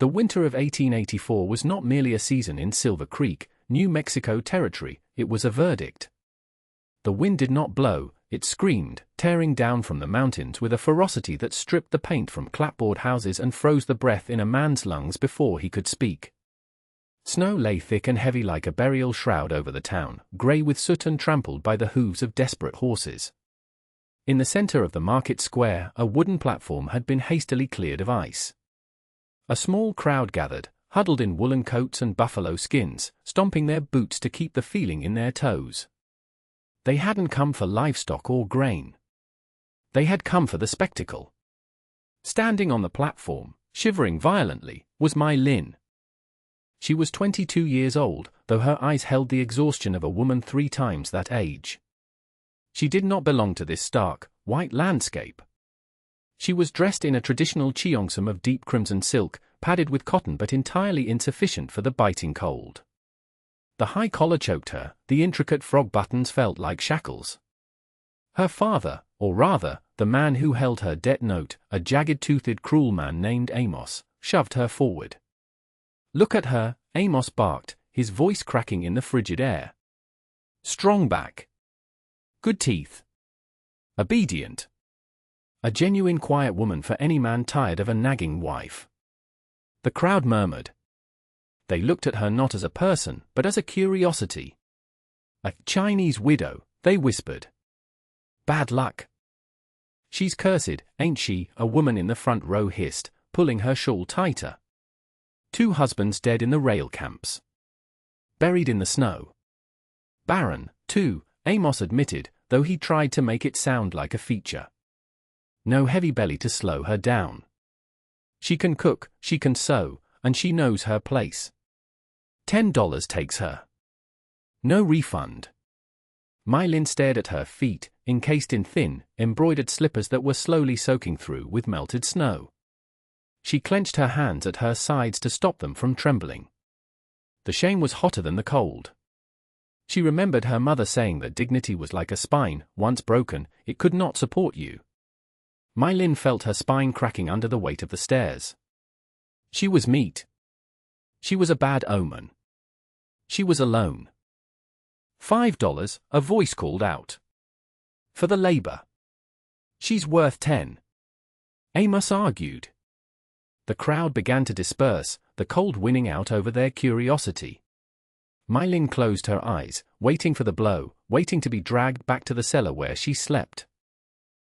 The winter of 1884 was not merely a season in Silver Creek, New Mexico territory, it was a verdict. The wind did not blow, it screamed, tearing down from the mountains with a ferocity that stripped the paint from clapboard houses and froze the breath in a man's lungs before he could speak. Snow lay thick and heavy like a burial shroud over the town, grey with soot and trampled by the hooves of desperate horses. In the center of the market square, a wooden platform had been hastily cleared of ice. A small crowd gathered, huddled in woolen coats and buffalo skins, stomping their boots to keep the feeling in their toes. They hadn't come for livestock or grain. They had come for the spectacle. Standing on the platform, shivering violently, was Mai Lin. She was 22 years old, though her eyes held the exhaustion of a woman 3 times that age. She did not belong to this stark, white landscape. She was dressed in a traditional cheongsam of deep crimson silk, padded with cotton but entirely insufficient for the biting cold. The high collar choked her, the intricate frog buttons felt like shackles. Her father, or rather, the man who held her debt note, a jagged-toothed cruel man named Amos, shoved her forward. "Look at her," Amos barked, his voice cracking in the frigid air. "Strong back. Good teeth. Obedient. A genuine quiet woman for any man tired of a nagging wife." The crowd murmured. They looked at her not as a person, but as a curiosity. "A Chinese widow," they whispered. "Bad luck." "She's cursed, ain't she?" a woman in the front row hissed, pulling her shawl tighter. 2 husbands dead in the rail camps. Buried in the snow. Barren, too, Amos admitted, though he tried to make it sound like a feature. No heavy belly to slow her down. She can cook, she can sew, and she knows her place. $10 takes her. No refund. Mai Lin stared at her feet, encased in thin, embroidered slippers that were slowly soaking through with melted snow. She clenched her hands at her sides to stop them from trembling. The shame was hotter than the cold. She remembered her mother saying that dignity was like a spine, once broken, it could not support you. Mai Lin felt her spine cracking under the weight of the stairs. She was meat. She was a bad omen. She was alone. $5, a voice called out. For the labor. She's worth 10. Amos argued. The crowd began to disperse, the cold winning out over their curiosity. Mai Lin closed her eyes, waiting for the blow, waiting to be dragged back to the cellar where she slept.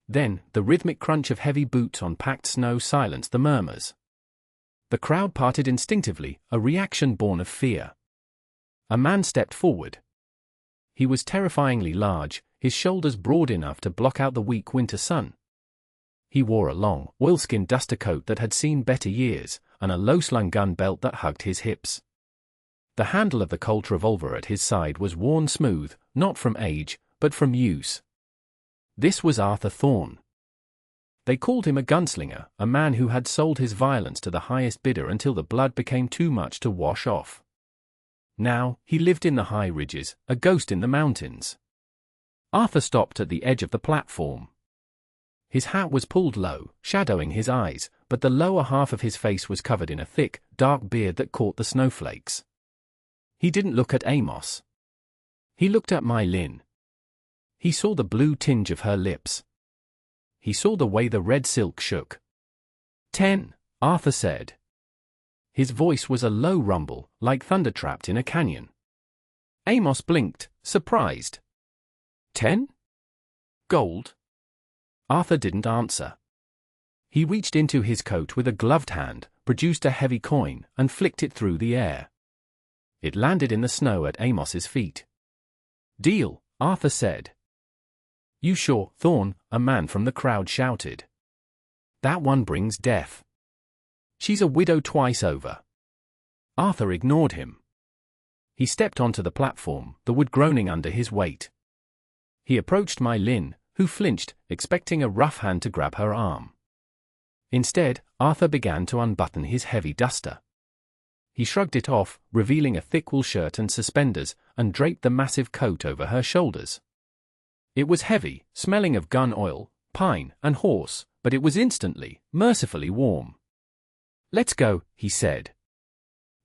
Then, the rhythmic crunch of heavy boots on packed snow silenced the murmurs. The crowd parted instinctively, a reaction born of fear. A man stepped forward. He was terrifyingly large, his shoulders broad enough to block out the weak winter sun. He wore a long, oilskin duster coat that had seen better years, and a low-slung gun belt that hugged his hips. The handle of the Colt revolver at his side was worn smooth, not from age, but from use. This was Arthur Thorne. They called him a gunslinger, a man who had sold his violence to the highest bidder until the blood became too much to wash off. Now, he lived in the high ridges, a ghost in the mountains. Arthur stopped at the edge of the platform. His hat was pulled low, shadowing his eyes, but the lower half of his face was covered in a thick, dark beard that caught the snowflakes. He didn't look at Amos. He looked at Mai Lin. He saw the blue tinge of her lips. He saw the way the red silk shook. 10, Arthur said. His voice was a low rumble, like thunder trapped in a canyon. Amos blinked, surprised. 10? Gold? Arthur didn't answer. He reached into his coat with a gloved hand, produced a heavy coin, and flicked it through the air. It landed in the snow at Amos's feet. Deal, Arthur said. You sure, Thorne, a man from the crowd shouted. That one brings death. She's a widow twice over. Arthur ignored him. He stepped onto the platform, the wood groaning under his weight. He approached Mai Lin, who flinched, expecting a rough hand to grab her arm. Instead, Arthur began to unbutton his heavy duster. He shrugged it off, revealing a thick wool shirt and suspenders, and draped the massive coat over her shoulders. It was heavy, smelling of gun oil, pine, and horse, but it was instantly, mercifully warm. "Let's go," he said.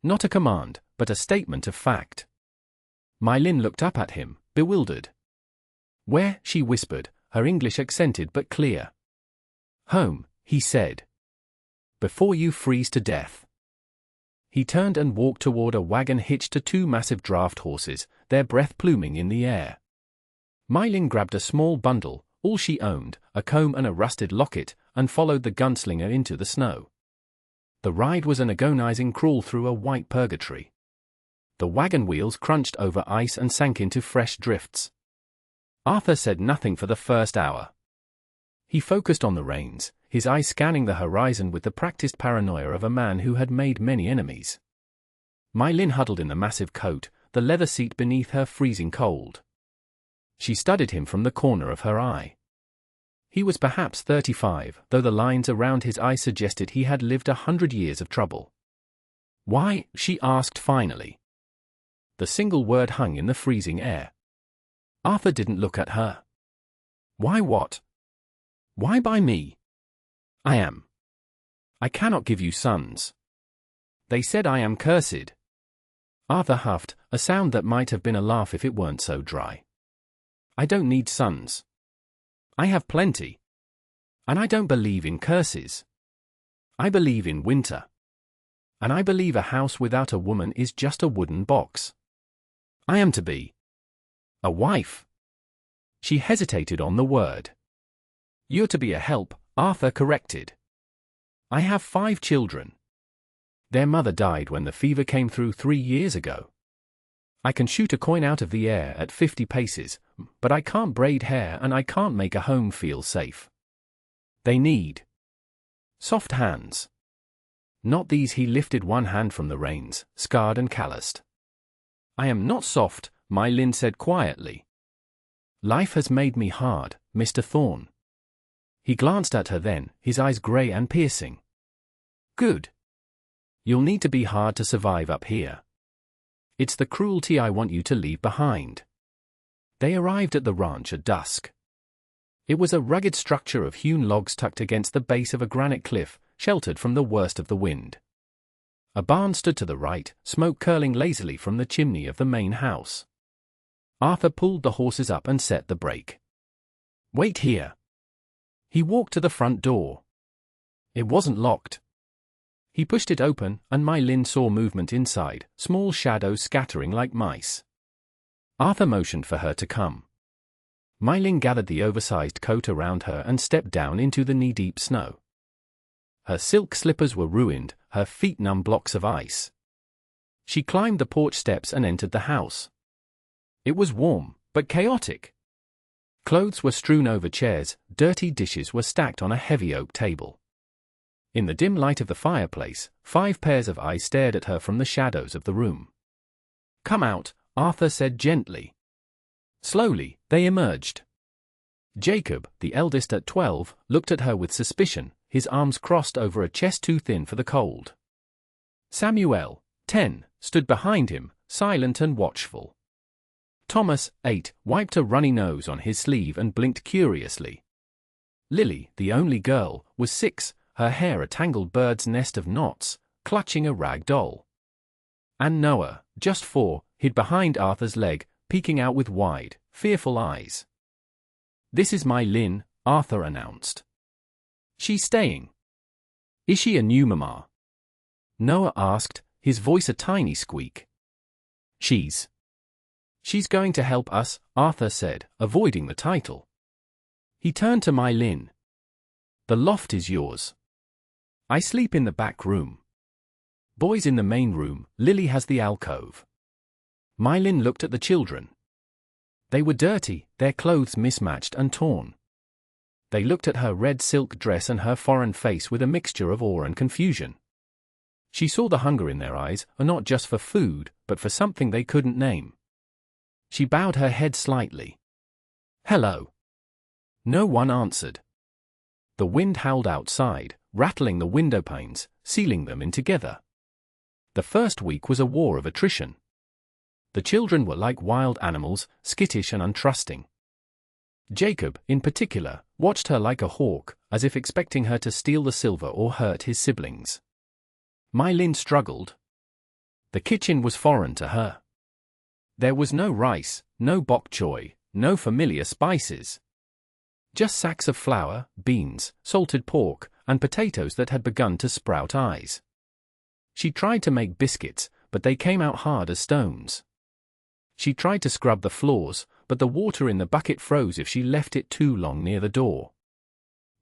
Not a command, but a statement of fact. My Lin looked up at him, bewildered. "Where?" she whispered, her English accented but clear. "Home," he said. "Before you freeze to death." He turned and walked toward a wagon hitched to two massive draft horses, their breath pluming in the air. My Lin grabbed a small bundle, all she owned, a comb and a rusted locket, and followed the Gunslinger into the snow. The ride was an agonizing crawl through a white purgatory. The wagon wheels crunched over ice and sank into fresh drifts. Arthur said nothing for the first hour. He focused on the reins, his eyes scanning the horizon with the practiced paranoia of a man who had made many enemies. My Lin huddled in the massive coat, the leather seat beneath her freezing cold. She studied him from the corner of her eye. He was perhaps 35, though the lines around his eyes suggested he had lived 100 years of trouble. "Why?" she asked finally. The single word hung in the freezing air. Arthur didn't look at her. "Why what? Why by me? I cannot give you sons. They said I am cursed." Arthur huffed, a sound that might have been a laugh if it weren't so dry. "I don't need sons. I have plenty. And I don't believe in curses. I believe in winter. And I believe a house without a woman is just a wooden box. I am to be a wife." She hesitated on the word. "You're to be a help," Arthur corrected. "I have 5 children. Their mother died when the fever came through 3 years ago. I can shoot a coin out of the air at 50 paces, but I can't braid hair and I can't make a home feel safe. They need soft hands. Not these." He lifted one hand from the reins, scarred and calloused. "I am not soft," My Lin said quietly. "Life has made me hard, Mr. Thorne." He glanced at her then, his eyes grey and piercing. "Good. You'll need to be hard to survive up here. It's the cruelty I want you to leave behind." They arrived at the ranch at dusk. It was a rugged structure of hewn logs tucked against the base of a granite cliff, sheltered from the worst of the wind. A barn stood to the right, smoke curling lazily from the chimney of the main house. Arthur pulled the horses up and set the brake. "Wait here." He walked to the front door. It wasn't locked. He pushed it open, and My Lin saw movement inside, small shadows scattering like mice. Arthur motioned for her to come. My Lin gathered the oversized coat around her and stepped down into the knee-deep snow. Her silk slippers were ruined, her feet numb blocks of ice. She climbed the porch steps and entered the house. It was warm, but chaotic. Clothes were strewn over chairs, dirty dishes were stacked on a heavy oak table. In the dim light of the fireplace, 5 pairs of eyes stared at her from the shadows of the room. "Come out," Arthur said gently. Slowly, they emerged. Jacob, the eldest at 12, looked at her with suspicion, his arms crossed over a chest too thin for the cold. Samuel, 10, stood behind him, silent and watchful. Thomas, 8, wiped a runny nose on his sleeve and blinked curiously. Lily, the only girl, was 6, her hair a tangled bird's nest of knots, clutching a rag doll. And Noah, just 4, hid behind Arthur's leg, peeking out with wide, fearful eyes. "This is My Lin," Arthur announced. "She's staying." "Is she a new mama?" Noah asked, his voice a tiny squeak. She's going to help us," Arthur said, avoiding the title. He turned to My Lin. "The loft is yours. I sleep in the back room. Boys in the main room, Lily has the alcove." My Lin looked at the children. They were dirty, their clothes mismatched and torn. They looked at her red silk dress and her foreign face with a mixture of awe and confusion. She saw the hunger in their eyes, not just for food, but for something they couldn't name. She bowed her head slightly. "Hello." No one answered. The wind howled outside, rattling the window panes, sealing them in together. The first week was a war of attrition. The children were like wild animals, skittish and untrusting. Jacob, in particular, watched her like a hawk, as if expecting her to steal the silver or hurt his siblings. My Lin struggled. The kitchen was foreign to her. There was no rice, no bok choy, no familiar spices. Just sacks of flour, beans, salted pork, and potatoes that had begun to sprout eyes. She tried to make biscuits, but they came out hard as stones. She tried to scrub the floors, but the water in the bucket froze if she left it too long near the door.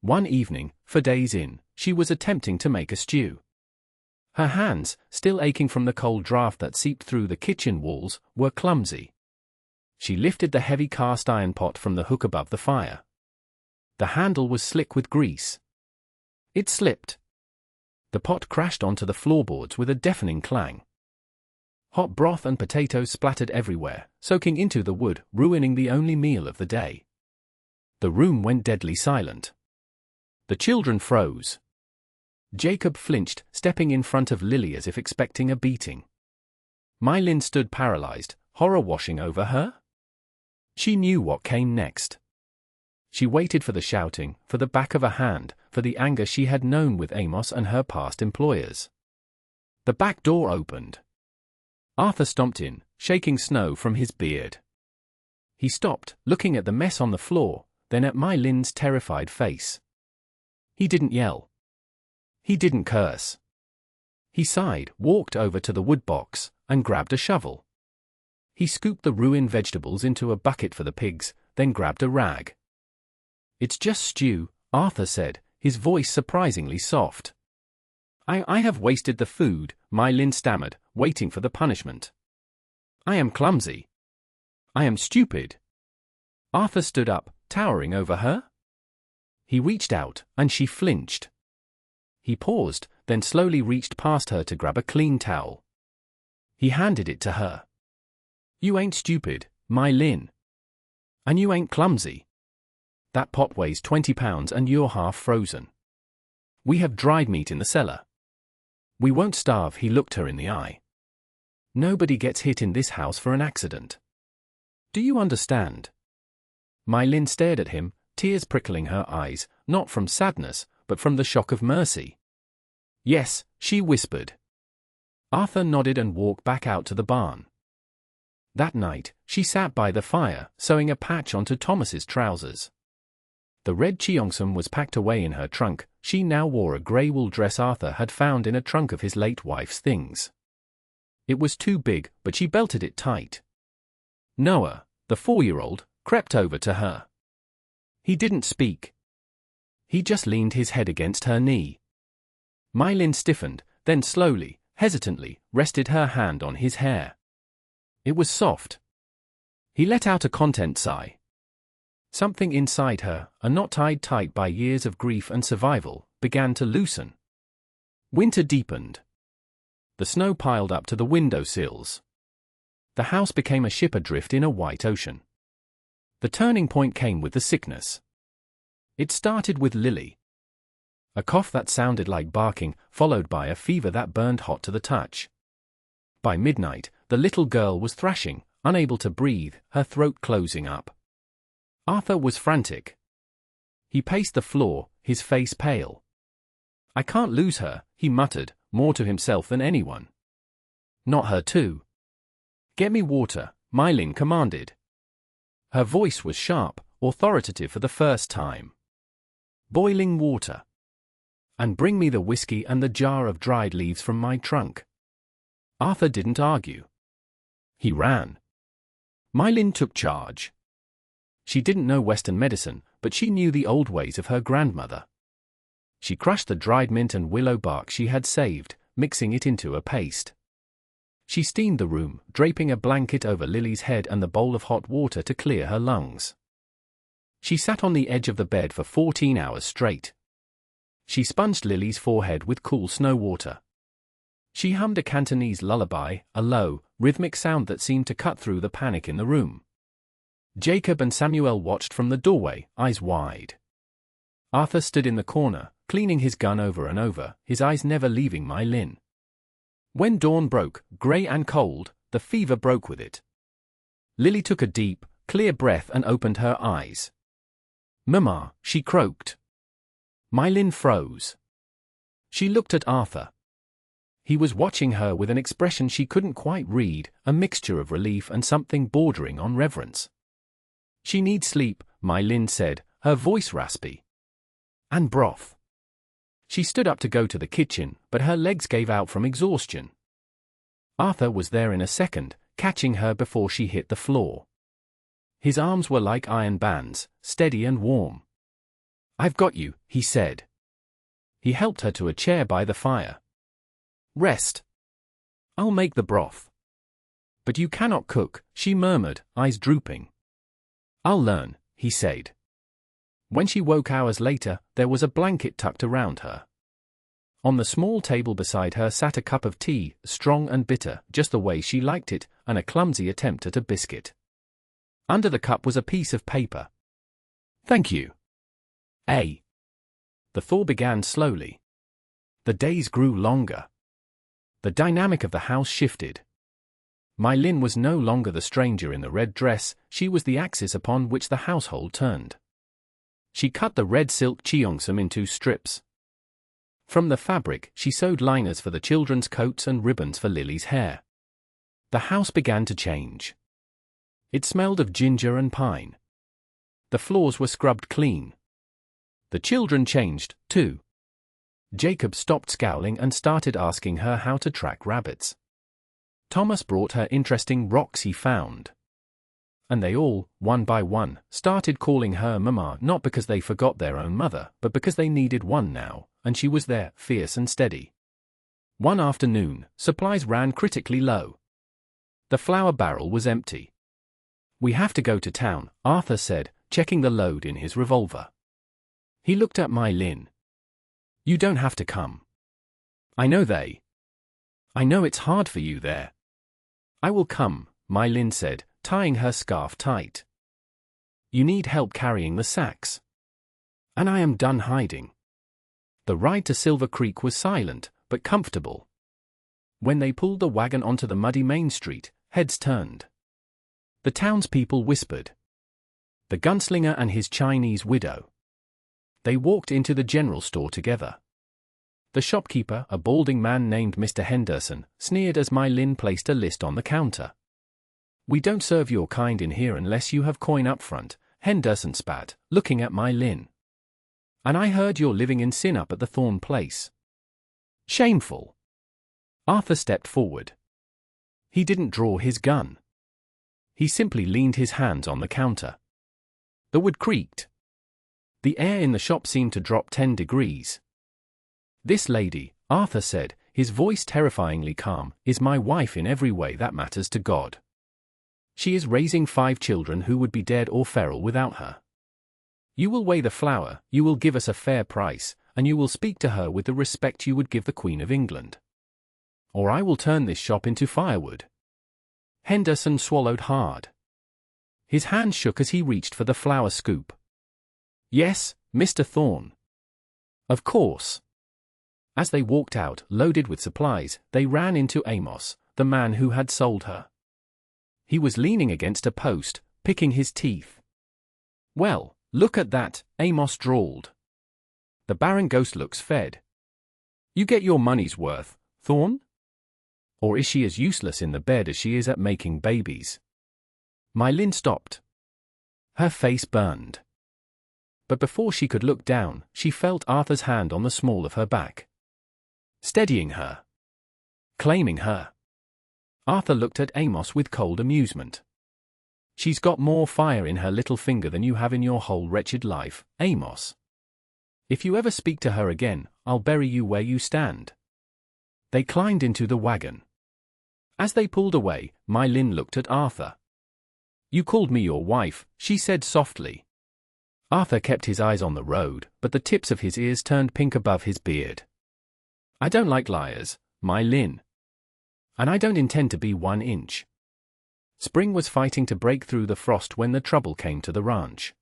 One evening, for days in, she was attempting to make a stew. Her hands, still aching from the cold draft that seeped through the kitchen walls, were clumsy. She lifted the heavy cast iron pot from the hook above the fire. The handle was slick with grease. It slipped. The pot crashed onto the floorboards with a deafening clang. Hot broth and potatoes splattered everywhere, soaking into the wood, ruining the only meal of the day. The room went deadly silent. The children froze. Jacob flinched, stepping in front of Lily as if expecting a beating. My Lin stood paralyzed, horror washing over her. She knew what came next. She waited for the shouting, for the back of a hand, for the anger she had known with Amos and her past employers. The back door opened. Arthur stomped in, shaking snow from his beard. He stopped, looking at the mess on the floor, then at My Lin's terrified face. He didn't yell. He didn't curse. He sighed, walked over to the wood box, and grabbed a shovel. He scooped the ruined vegetables into a bucket for the pigs, then grabbed a rag. "It's just stew," Arthur said, his voice surprisingly soft. I have wasted the food," My Lin stammered, waiting for the punishment. "I am clumsy. I am stupid." Arthur stood up, towering over her. He reached out, and she flinched. He paused, then slowly reached past her to grab a clean towel. He handed it to her. "You ain't stupid, My Lin. And you ain't clumsy. That pot weighs 20 pounds and you're half frozen. We have dried meat in the cellar. We won't starve." He looked her in the eye. "Nobody gets hit in this house for an accident. Do you understand?" My Lin stared at him, tears prickling her eyes, not from sadness, but from the shock of mercy. "Yes," she whispered. Arthur nodded and walked back out to the barn. That night, she sat by the fire, sewing a patch onto Thomas's trousers. The red cheongsam was packed away in her trunk. She now wore a grey wool dress Arthur had found in a trunk of his late wife's things. It was too big, but she belted it tight. Noah, the 4-year-old, crept over to her. He didn't speak. He just leaned his head against her knee. My Lin stiffened, then slowly, hesitantly, rested her hand on his hair. It was soft. He let out a content sigh. Something inside her, a knot tied tight by years of grief and survival, began to loosen. Winter deepened. The snow piled up to the window sills. The house became a ship adrift in a white ocean. The turning point came with the sickness. It started with Lily. A cough that sounded like barking, followed by a fever that burned hot to the touch. By midnight, the little girl was thrashing, unable to breathe, her throat closing up. Arthur was frantic. He paced the floor, his face pale. "I can't lose her," he muttered, more to himself than anyone. "Not her too." "Get me water," My Lin commanded. Her voice was sharp, authoritative for the first time. "Boiling water. And bring me the whiskey and the jar of dried leaves from my trunk." Arthur didn't argue. He ran. My Lin took charge. She didn't know Western medicine, but she knew the old ways of her grandmother. She crushed the dried mint and willow bark she had saved, mixing it into a paste. She steamed the room, draping a blanket over Lily's head and the bowl of hot water to clear her lungs. She sat on the edge of the bed for 14 hours straight. She sponged Lily's forehead with cool snow water. She hummed a Cantonese lullaby, a low, rhythmic sound that seemed to cut through the panic in the room. Jacob and Samuel watched from the doorway, eyes wide. Arthur stood in the corner, cleaning his gun over and over, his eyes never leaving My Lin. When dawn broke, grey and cold, the fever broke with it. Lily took a deep, clear breath and opened her eyes. "Mama," she croaked. My Lin froze. She looked at Arthur. He was watching her with an expression she couldn't quite read, a mixture of relief and something bordering on reverence. "She needs sleep," My Lin said, her voice raspy. "And broth." She stood up to go to the kitchen, but her legs gave out from exhaustion. Arthur was there in a second, catching her before she hit the floor. His arms were like iron bands, steady and warm. "I've got you," he said. He helped her to a chair by the fire. "Rest. I'll make the broth." "But you cannot cook," she murmured, eyes drooping. "I'll learn," he said. When she woke hours later, there was a blanket tucked around her. On the small table beside her sat a cup of tea, strong and bitter, just the way she liked it, and a clumsy attempt at a biscuit. Under the cup was a piece of paper. "Thank you." A. The thaw began slowly. The days grew longer. The dynamic of the house shifted. My Lin was no longer the stranger in the red dress, she was the axis upon which the household turned. She cut the red silk cheongsam into strips. From the fabric, she sewed liners for the children's coats and ribbons for Lily's hair. The house began to change. It smelled of ginger and pine. The floors were scrubbed clean. The children changed, too. Jacob stopped scowling and started asking her how to track rabbits. Thomas brought her interesting rocks he found. And they all, one by one, started calling her Mama, not because they forgot their own mother, but because they needed one now, and she was there, fierce and steady. One afternoon, supplies ran critically low. The flour barrel was empty. "We have to go to town," Arthur said, checking the load in his revolver. He looked at My Lin. "You don't have to come. I know it's hard for you there." "I will come," My Lin said, tying her scarf tight. "You need help carrying the sacks. And I am done hiding." The ride to Silver Creek was silent, but comfortable. When they pulled the wagon onto the muddy main street, heads turned. The townspeople whispered. The gunslinger and his Chinese widow. They walked into the general store together. The shopkeeper, a balding man named Mr. Henderson, sneered as My Lin placed a list on the counter. "We don't serve your kind in here unless you have coin up front," Henderson spat, looking at My Lin. "And I heard you're living in sin up at the Thorn place." "Shameful." Arthur stepped forward. He didn't draw his gun. He simply leaned his hands on the counter. The wood creaked. The air in the shop seemed to drop 10 degrees. "This lady," Arthur said, his voice terrifyingly calm, "is my wife in every way that matters to God. She is raising 5 children who would be dead or feral without her. You will weigh the flour, you will give us a fair price, and you will speak to her with the respect you would give the Queen of England. Or I will turn this shop into firewood." Henderson swallowed hard. His hand shook as he reached for the flour scoop. "Yes, Mr. Thorne." "Of course." As they walked out, loaded with supplies, they ran into Amos, the man who had sold her. He was leaning against a post, picking his teeth. "Well, look at that," Amos drawled. "The barren ghost looks fed. You get your money's worth, Thorne? Or is she as useless in the bed as she is at making babies?" My Lin stopped. Her face burned. But before she could look down, she felt Arthur's hand on the small of her back. Steadying her. Claiming her. Arthur looked at Amos with cold amusement. "She's got more fire in her little finger than you have in your whole wretched life, Amos. If you ever speak to her again, I'll bury you where you stand." They climbed into the wagon. As they pulled away, My Lin looked at Arthur. "You called me your wife," she said softly. Arthur kept his eyes on the road, but the tips of his ears turned pink above his beard. "I don't like liars, My Lin. And I don't intend to be 1 inch." Spring was fighting to break through the frost when the trouble came to the ranch.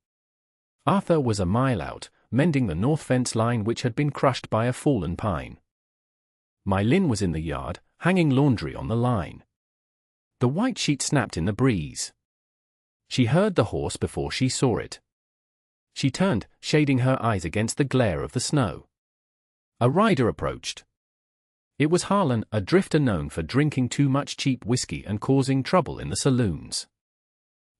Arthur was a mile out, mending the north fence line which had been crushed by a fallen pine. My Lin was in the yard, hanging laundry on the line. The white sheet snapped in the breeze. She heard the horse before she saw it. She turned, shading her eyes against the glare of the snow. A rider approached. It was Harlan, a drifter known for drinking too much cheap whiskey and causing trouble in the saloons.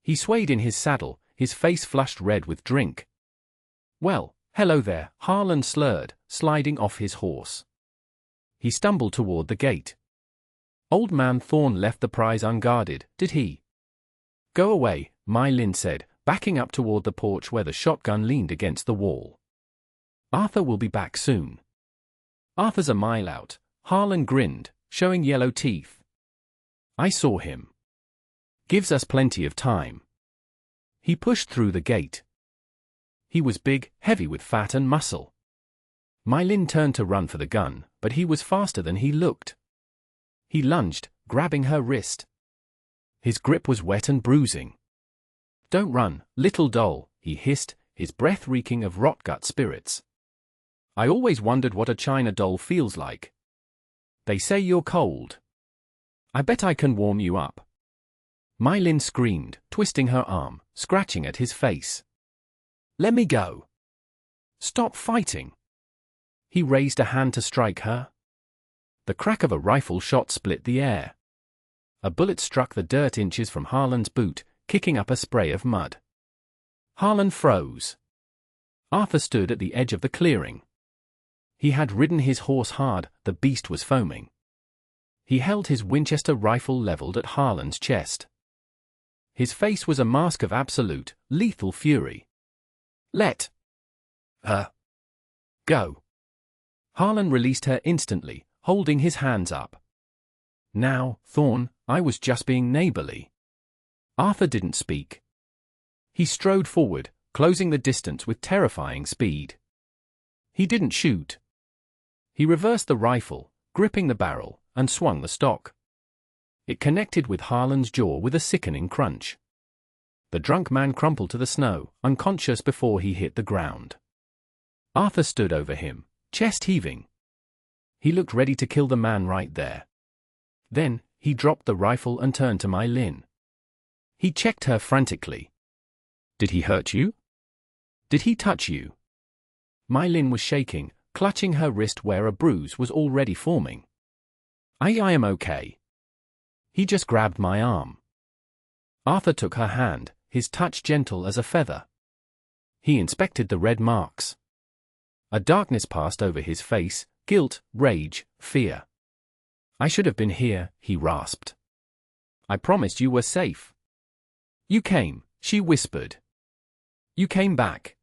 He swayed in his saddle, his face flushed red with drink. "Well, hello there," Harlan slurred, sliding off his horse. He stumbled toward the gate. "Old man Thorne left the prize unguarded, did he?" "Go away," My Lin said, backing up toward the porch where the shotgun leaned against the wall. "Arthur will be back soon." "Arthur's a mile out," Harlan grinned, showing yellow teeth. "I saw him. Gives us plenty of time." He pushed through the gate. He was big, heavy with fat and muscle. My Lin turned to run for the gun, but he was faster than he looked. He lunged, grabbing her wrist. His grip was wet and bruising. "Don't run, little doll," he hissed, his breath reeking of rotgut spirits. "I always wondered what a China doll feels like. They say you're cold. I bet I can warm you up." My Lin screamed, twisting her arm, scratching at his face. "Let me go. Stop fighting." He raised a hand to strike her. The crack of a rifle shot split the air. A bullet struck the dirt inches from Harlan's boot, kicking up a spray of mud. Harlan froze. Arthur stood at the edge of the clearing. He had ridden his horse hard, the beast was foaming. He held his Winchester rifle leveled at Harlan's chest. His face was a mask of absolute, lethal fury. "Let her go." Harlan released her instantly, holding his hands up. "Now, Thorne, I was just being neighborly." Arthur didn't speak. He strode forward, closing the distance with terrifying speed. He didn't shoot. He reversed the rifle, gripping the barrel, and swung the stock. It connected with Harlan's jaw with a sickening crunch. The drunk man crumpled to the snow, unconscious before he hit the ground. Arthur stood over him, chest heaving. He looked ready to kill the man right there. Then, he dropped the rifle and turned to My Lin. He checked her frantically. "Did he hurt you? Did he touch you?" My Lin was shaking, clutching her wrist where a bruise was already forming. I am okay." He just grabbed my arm. Arthur took her hand, his touch gentle as a feather. He inspected the red marks. A darkness passed over his face, guilt, rage, fear. "I should have been here," he rasped. "I promised you were safe." "You came," she whispered. "You came back."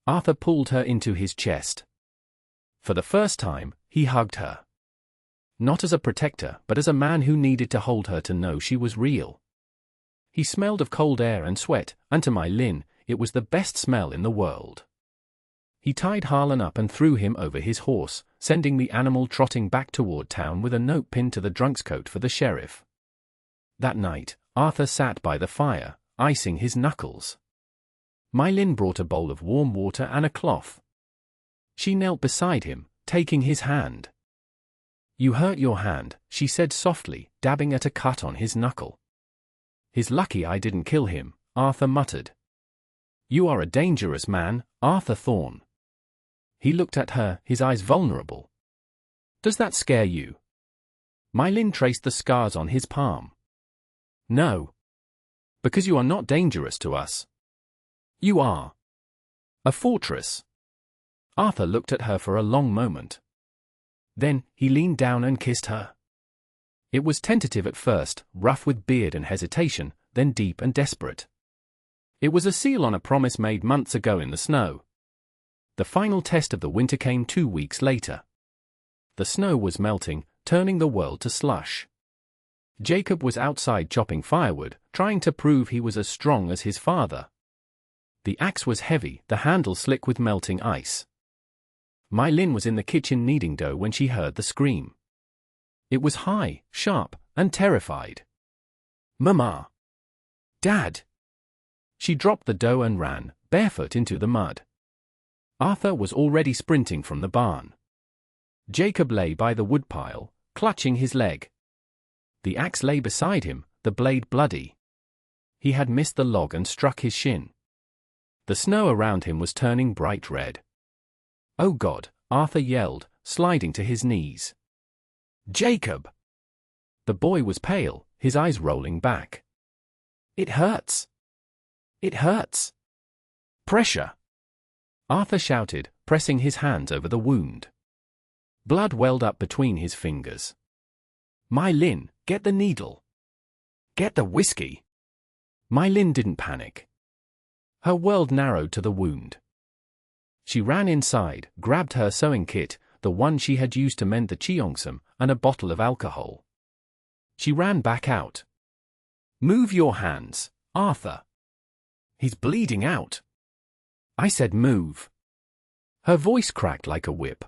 Arthur pulled her into his chest. For the first time, he hugged her. Not as a protector, but as a man who needed to hold her to know she was real. He smelled of cold air and sweat, and to My Lin, it was the best smell in the world. He tied Harlan up and threw him over his horse, sending the animal trotting back toward town with a note pinned to the drunk's coat for the sheriff. That night, Arthur sat by the fire, icing his knuckles. My Lin brought a bowl of warm water and a cloth. She knelt beside him, taking his hand. "You hurt your hand," she said softly, dabbing at a cut on his knuckle. "He's lucky I didn't kill him," Arthur muttered. "You are a dangerous man, Arthur Thorne." He looked at her, his eyes vulnerable. "Does that scare you?" My Lin traced the scars on his palm. "No. Because you are not dangerous to us. You are a fortress." Arthur looked at her for a long moment. Then, he leaned down and kissed her. It was tentative at first, rough with beard and hesitation, then deep and desperate. It was a seal on a promise made months ago in the snow. The final test of the winter came 2 weeks later. The snow was melting, turning the world to slush. Jacob was outside chopping firewood, trying to prove he was as strong as his father. The axe was heavy, the handle slick with melting ice. My Lin was in the kitchen kneading dough when she heard the scream. It was high, sharp, and terrified. "Mama! Dad!" She dropped the dough and ran, barefoot, into the mud. Arthur was already sprinting from the barn. Jacob lay by the woodpile, clutching his leg. The axe lay beside him, the blade bloody. He had missed the log and struck his shin. The snow around him was turning bright red. "Oh God," Arthur yelled, sliding to his knees. Jacob! The boy was pale, his eyes rolling back. It hurts. It hurts. Pressure! Arthur shouted, pressing his hands over the wound. Blood welled up between his fingers. My Lynn, get the needle. Get the whiskey. My Lynn didn't panic. Her world narrowed to the wound. She ran inside, grabbed her sewing kit, the one she had used to mend the cheongsam, and a bottle of alcohol. She ran back out. Move your hands, Arthur. He's bleeding out. I said move. Her voice cracked like a whip.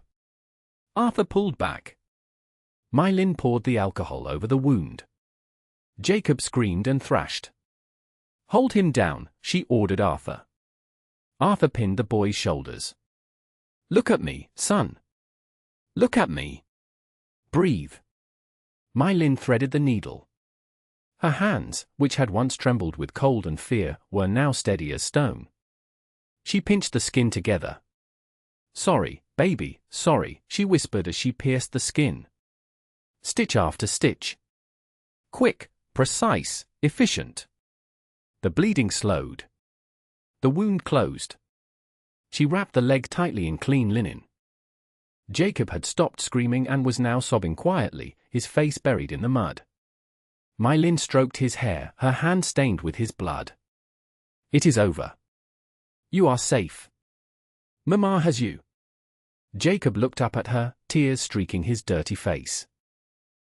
Arthur pulled back. My Lynn poured the alcohol over the wound. Jacob screamed and thrashed. Hold him down, she ordered Arthur. Arthur pinned the boy's shoulders. Look at me, son. Look at me. Breathe. My Lynn threaded the needle. Her hands, which had once trembled with cold and fear, were now steady as stone. She pinched the skin together. Sorry, baby, sorry, she whispered as she pierced the skin. Stitch after stitch. Quick, precise, efficient. The bleeding slowed. The wound closed. She wrapped the leg tightly in clean linen. Jacob had stopped screaming and was now sobbing quietly, his face buried in the mud. My Lynn stroked his hair, her hand stained with his blood. It is over. You are safe. Mama has you. Jacob looked up at her, tears streaking his dirty face.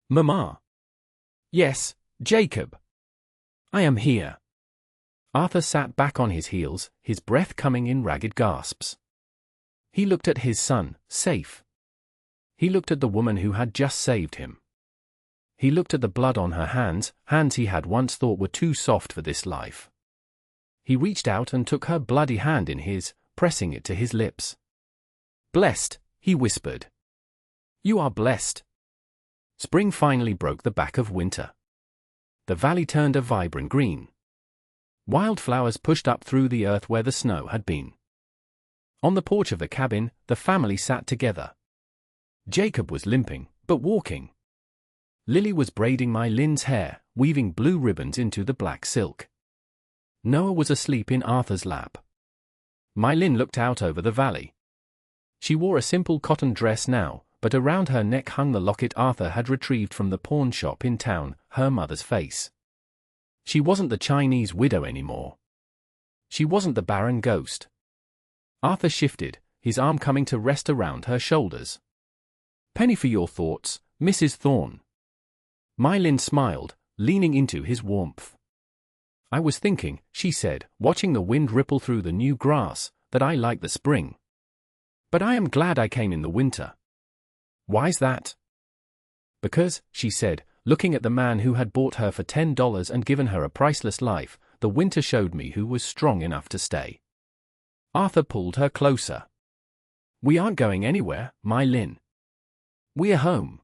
Mama. Yes, Jacob. I am here. Arthur sat back on his heels, his breath coming in ragged gasps. He looked at his son, safe. He looked at the woman who had just saved him. He looked at the blood on her hands, hands he had once thought were too soft for this life. He reached out and took her bloody hand in his, pressing it to his lips. Blessed, he whispered. You are blessed. Spring finally broke the back of winter. The valley turned a vibrant green. Wildflowers pushed up through the earth where the snow had been. On the porch of the cabin, the family sat together. Jacob was limping, but walking. Lily was braiding my Lynn's hair, weaving blue ribbons into the black silk. Noah was asleep in Arthur's lap. My Lynn looked out over the valley. She wore a simple cotton dress now, but around her neck hung the locket Arthur had retrieved from the pawn shop in town, her mother's face. She wasn't the Chinese widow anymore. She wasn't the barren ghost. Arthur shifted, his arm coming to rest around her shoulders. Penny for your thoughts, Mrs. Thorne. My Lynn smiled, leaning into his warmth. I was thinking, she said, watching the wind ripple through the new grass, that I like the spring. But I am glad I came in the winter. Why's that? Because, she said, looking at the man who had bought her for $10 and given her a priceless life, the winter showed me who was strong enough to stay. Arthur pulled her closer. We aren't going anywhere, my Lynn. We're home.